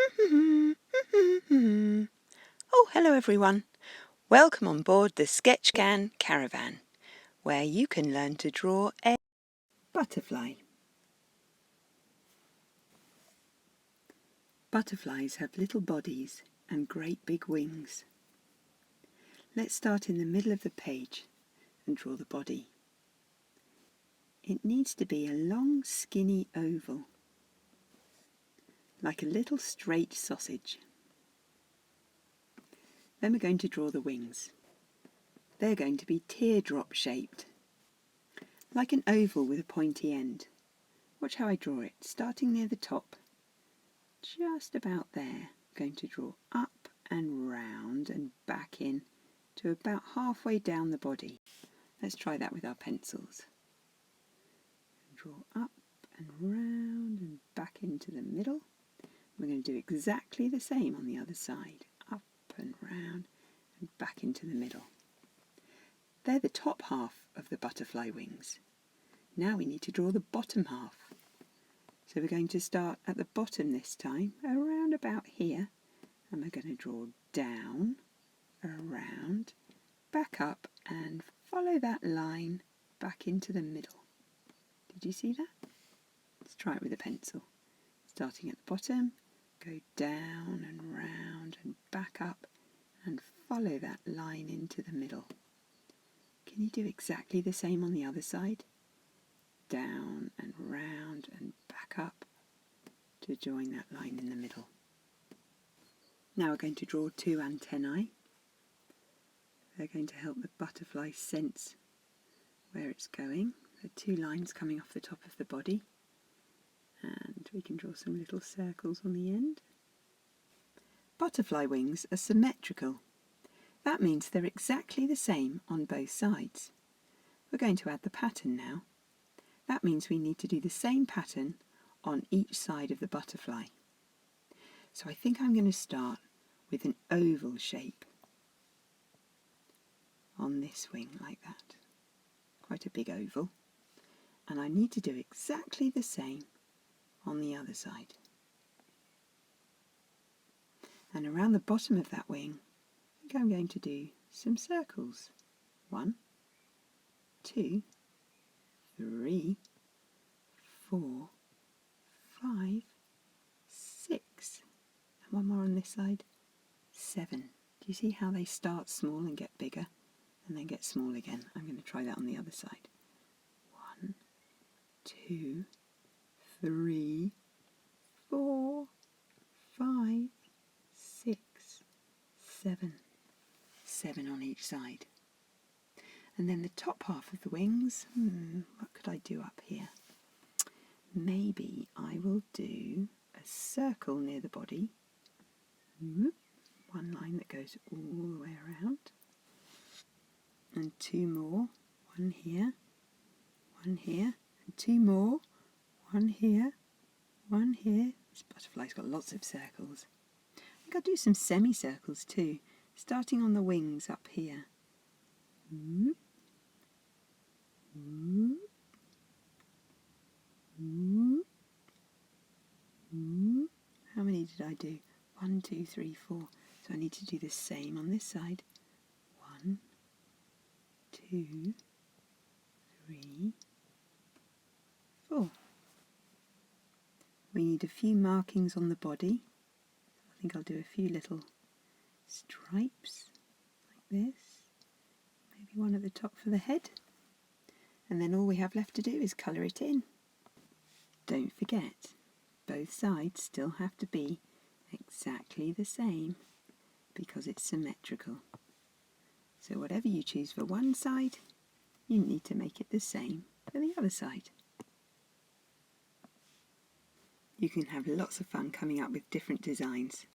Oh, hello everyone. Welcome on board the Sketchcan caravan, where you can learn to draw a butterfly. Butterflies have little bodies and great big wings. Let's start in the middle of the page and draw the body. It needs to be a long, skinny oval, like a little straight sausage. Then we're going to draw the wings. They're going to be teardrop shaped, like an oval with a pointy end. Watch how I draw it, starting near the top, just about there. I'm going to draw up and round and back in to about halfway down the body. Let's try that with our pencils. Draw up and round and back into the middle. We're going to do exactly the same on the other side, up and round and back into the middle. They're the top half of the butterfly wings. Now we need to draw the bottom half. So we're going to start at the bottom this time, around about here, and we're going to draw down, around, back up, and follow that line back into the middle. Did you see that? Let's try it with a pencil. Starting at the bottom, go down and round and back up, and follow that line into the middle. Can you do exactly the same on the other side? Down and round and back up to join that line in the middle. Now we're going to draw two antennae. They're going to help the butterfly sense where it's going. There are two lines coming off the top of the body, and we can draw some little circles on the end. Butterfly wings are symmetrical. That means they're exactly the same on both sides. We're going to add the pattern now. That means we need to do the same pattern on each side of the butterfly. So I think I'm going to start with an oval shape on this wing like that. Quite a big oval. And I need to do exactly the same on the other side. And around the bottom of that wing, I think I'm going to do some circles. 1, 2, 3, 4, 5, 6, and one more on this side, 7. Do you see how they start small and get bigger and then get small again? I'm going to try that on the other side. 1, 2, 3, 4, 5, 6, 7. 7 on each side. And then the top half of the wings, what could I do up here? Maybe I will do a circle near the body. One line that goes all the way around. And 2 more. 1 here, 1 here, and 2 more. 1 here, 1 here. This butterfly's got lots of circles. I think I'll do some semicircles too, starting on the wings up here. How many did I do? 1, 2, 3, 4. So I need to do the same on this side. 1, 2, 3, 4. We need a few markings on the body. I think I'll do a few little stripes like this. Maybe one at the top for the head. And then all we have left to do is colour it in. Don't forget, both sides still have to be exactly the same because it's symmetrical. So whatever you choose for one side, you need to make it the same for the other side. You can have lots of fun coming up with different designs.